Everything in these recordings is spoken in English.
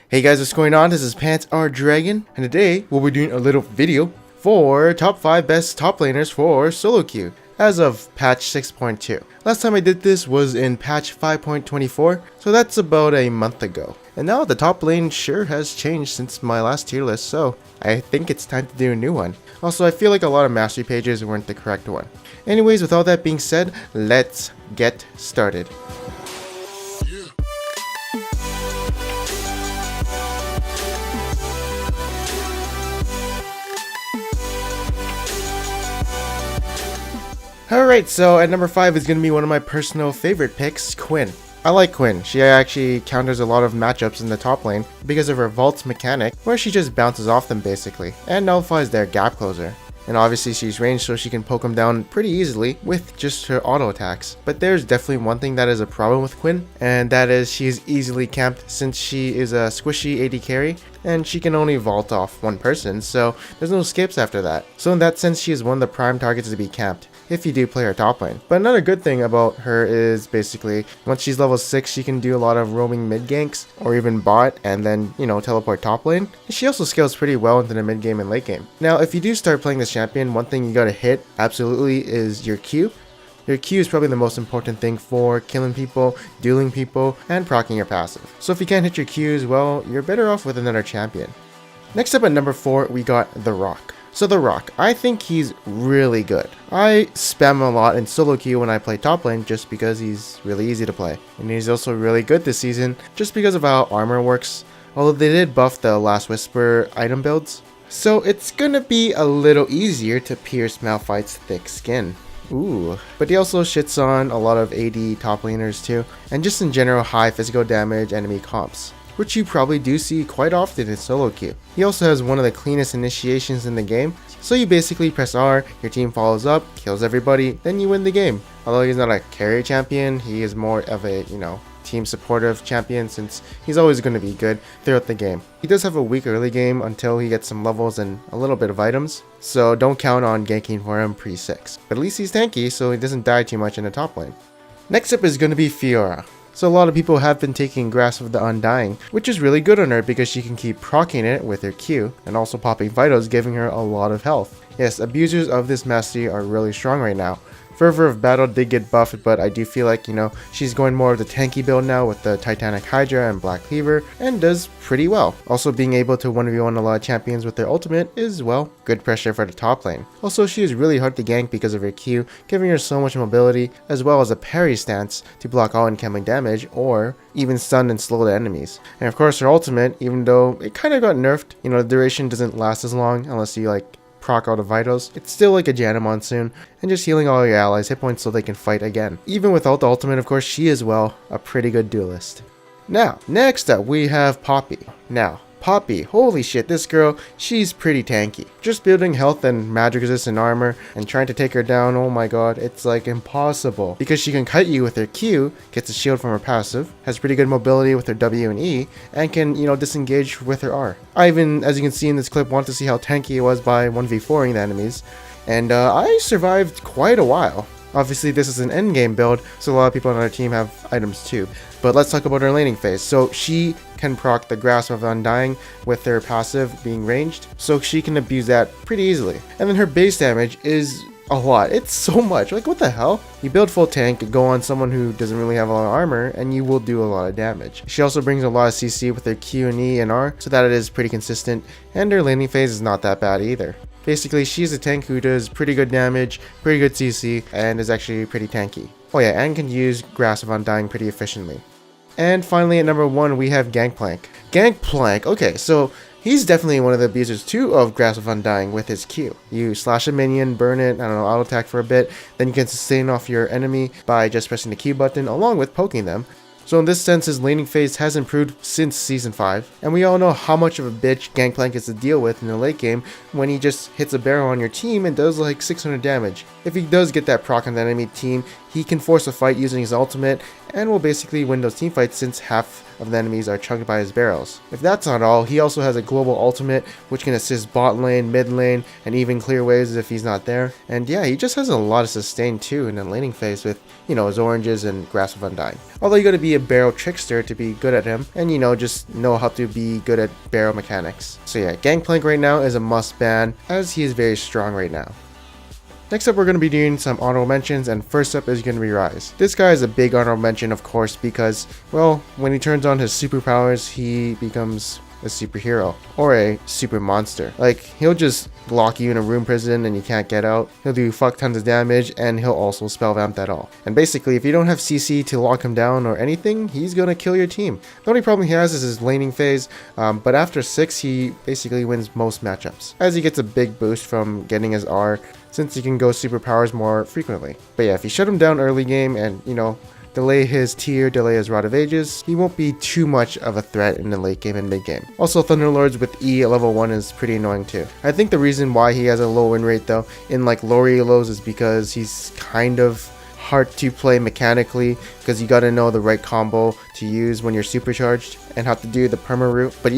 Hey guys, what's going on? This is Pants Our Dragon, and today we'll be doing a little video for top 5 best top laners for solo queue as of patch 6.2. Last time I did this was in patch 5.24, so that's about a month ago. And now the top lane sure has changed since my last tier list, so I think it's time to do a new one. Also, I feel like a lot of mastery pages weren't the correct one. Anyways, with all that being said, let's get started. Alright, so at number 5 is going to be one of my personal favorite picks, Quinn. I like Quinn. She actually counters a lot of matchups in the top lane because of her Vaults mechanic, where she just bounces off them basically, and nullifies their gap closer. And obviously she's ranged, so she can poke them down pretty easily with just her auto attacks. But there's definitely one thing that is a problem with Quinn, and that is she is easily camped since she is a squishy AD carry, and she can only vault off one person, so there's no skips after that. So in that sense, she is one of the prime targets to be camped if you do play her top lane. But another good thing about her is basically once she's level 6, she can do a lot of roaming mid ganks or even bot and then, teleport top lane. And she also scales pretty well into the mid game and late game. Now, if you do start playing this champion, one thing you gotta hit absolutely is your Q. Your Q is probably the most important thing for killing people, dueling people, and proccing your passive. So if you can't hit your Qs, well, you're better off with another champion. Next up at number 4, we got The Rock. So The Rock, I think he's really good. I spam him a lot in solo queue when I play top lane just because he's really easy to play. And he's also really good this season just because of how armor works, although they did buff the Last Whisper item builds. So it's gonna be a little easier to pierce Malphite's thick skin. Ooh, but he also shits on a lot of AD top laners too, and just in general high physical damage enemy comps, which you probably do see quite often in solo queue. He also has one of the cleanest initiations in the game, so you basically press R, your team follows up, kills everybody, then you win the game. Although he's not a carry champion, he is more of a, team supportive champion since he's always going to be good throughout the game. He does have a weak early game until he gets some levels and a little bit of items, so don't count on ganking for him pre-6. But at least he's tanky, so he doesn't die too much in the top lane. Next up is going to be Fiora. So a lot of people have been taking Grasp of the Undying, which is really good on her because she can keep proccing it with her Q, and also popping Vitals, giving her a lot of health. Yes, abusers of this mastery are really strong right now. Fervor of Battle did get buffed, but I do feel like, she's going more of the tanky build now with the Titanic Hydra and Black Cleaver, and does pretty well. Also being able to 1v1 a lot of champions with their ultimate is, well, good pressure for the top lane. Also, she is really hard to gank because of her Q, giving her so much mobility, as well as a parry stance to block all incoming damage, or even stun and slow the enemies. And of course her ultimate, even though it kind of got nerfed, the duration doesn't last as long unless you proc all the vitals. It's still like a Janna Monsoon, and just healing all your allies hit points so they can fight again. Even without the ultimate, of course, she is, well, a pretty good duelist. Now, next up we have Poppy. Now, Poppy, holy shit, this girl, she's pretty tanky. Just building health and magic resistant armor and trying to take her down, oh my god, it's like impossible. Because she can kite you with her Q, gets a shield from her passive, has pretty good mobility with her W and E, and can, disengage with her R. I even, as you can see in this clip, want to see how tanky it was by 1v4ing the enemies, and I survived quite a while. Obviously this is an endgame build, so a lot of people on our team have items too. But let's talk about her laning phase. So she can proc the Grasp of Undying with her passive being ranged, so she can abuse that pretty easily. And then her base damage is a lot. It's so much. Like, what the hell? You build full tank, go on someone who doesn't really have a lot of armor, and you will do a lot of damage. She also brings a lot of CC with her Q and E and R, so that it is pretty consistent, and her laning phase is not that bad either. Basically, she's a tank who does pretty good damage, pretty good CC, and is actually pretty tanky. Oh yeah, and can use Grasp of Undying pretty efficiently. And finally, at number 1, we have Gangplank. Gangplank, okay, so he's definitely one of the abusers too of Grasp of Undying with his Q. You slash a minion, burn it, auto attack for a bit, then you can sustain off your enemy by just pressing the Q button along with poking them. So in this sense, his laning phase has improved since Season 5, and we all know how much of a bitch Gangplank is to deal with in the late game when he just hits a barrel on your team and does like 600 damage. If he does get that proc on the enemy team, he can force a fight using his ultimate and will basically win those team fights since half of the enemies are chunked by his barrels. If that's not all, he also has a global ultimate which can assist bot lane, mid lane, and even clear waves if he's not there. And yeah, he just has a lot of sustain too in the laning phase with, his oranges and Grasp of Undying. Although you gotta be a barrel trickster to be good at him, and just know how to be good at barrel mechanics. So yeah, Gangplank right now is a must ban as he is very strong right now. Next up, we're going to be doing some honorable mentions, and first up is going to be Ryze. This guy is a big honorable mention, of course, because, well, when he turns on his superpowers, he becomes a superhero or a super monster. Like, he'll just lock you in a room prison and you can't get out. He'll do fuck tons of damage, and he'll also spell vamp that all. And basically, if you don't have CC to lock him down or anything, he's gonna kill your team. The only problem he has is his laning phase, but after 6, he basically wins most matchups, as he gets a big boost from getting his R, since he can go superpowers more frequently. But yeah, if you shut him down early game and, delay his tier, delay his Rod of Ages, he won't be too much of a threat in the late game and mid game. Also, Thunderlords with E at level 1 is pretty annoying too. I think the reason why he has a low win rate though, in like lower elos, is because he's kind of hard to play mechanically, because you gotta know the right combo to use when you're supercharged and how to do the perma route. But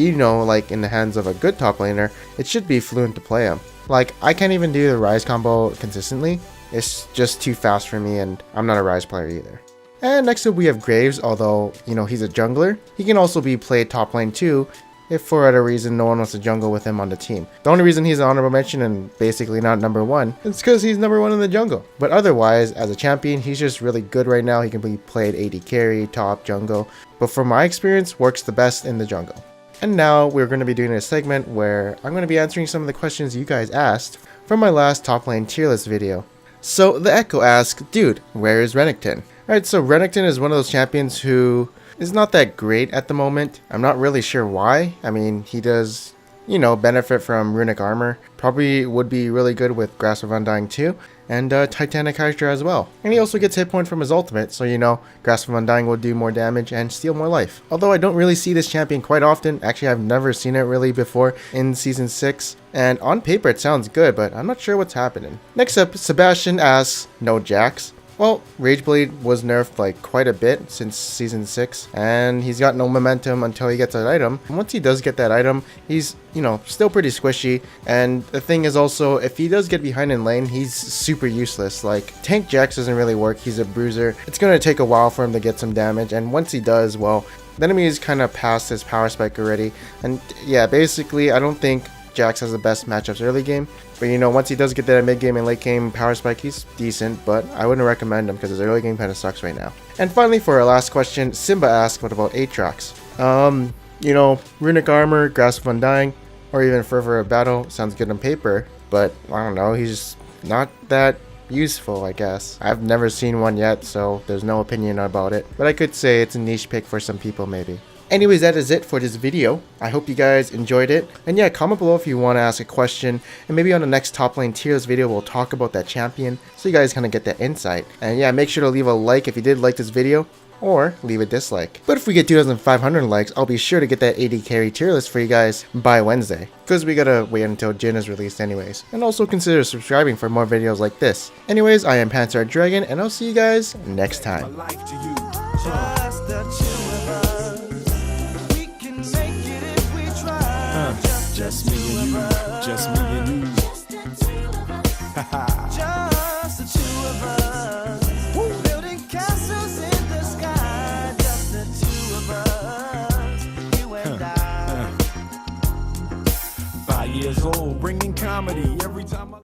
like in the hands of a good top laner, it should be fluent to play him. Like, I can't even do the Ryze combo consistently. It's just too fast for me, and I'm not a Ryze player either. And next up we have Graves. Although, he's a jungler, he can also be played top lane too, if for whatever reason no one wants to jungle with him on the team. The only reason he's an honorable mention and basically not number 1 is because he's number 1 in the jungle. But otherwise, as a champion, he's just really good right now. He can be played AD carry, top, jungle, but from my experience, works the best in the jungle. And now we're going to be doing a segment where I'm going to be answering some of the questions you guys asked from my last top lane tier list video. So the Echo asks, dude, where is Renekton? Alright, so Renekton is one of those champions who is not that great at the moment. I'm not really sure why. I mean, he does, benefit from runic armor. Probably would be really good with Grasp of Undying too, and Titanic Hydra as well. And he also gets hit point from his ultimate, so Grasp of Undying will do more damage and steal more life. Although I don't really see this champion quite often. Actually, I've never seen it really before in Season 6. And on paper it sounds good, but I'm not sure what's happening. Next up, Sebastian asks, no Jax? Well, Rageblade was nerfed like quite a bit since Season 6, and he's got no momentum until he gets that item. And once he does get that item, he's, still pretty squishy. And the thing is also, if he does get behind in lane, he's super useless. Like, Tank Jax doesn't really work, he's a bruiser. It's gonna take a while for him to get some damage, and once he does, well, the enemy is kind of past his power spike already. And yeah, basically, I don't think Jax has the best matchups early game, but once he does get that mid game and late game power spike, he's decent, but I wouldn't recommend him because his early game kind of sucks right now. And finally, for our last question, Simba asks, what about Aatrox? Runic armor, Grasp of Undying, or even Fervor of Battle sounds good on paper, but I don't know, he's just not that useful, I guess. I've never seen one yet, so there's no opinion about it, but I could say it's a niche pick for some people maybe. Anyways, that is it for this video. I hope you guys enjoyed it. And yeah, comment below if you want to ask a question. And maybe on the next top lane tier list video, we'll talk about that champion, so you guys kind of get that insight. And yeah, make sure to leave a like if you did like this video, or leave a dislike. But if we get 2,500 likes, I'll be sure to get that AD carry tier list for you guys by Wednesday, because we gotta wait until Jhin is released anyways. And also consider subscribing for more videos like this. Anyways, I am Panzer Dragon, and I'll see you guys next time. Just me and you, just me and you.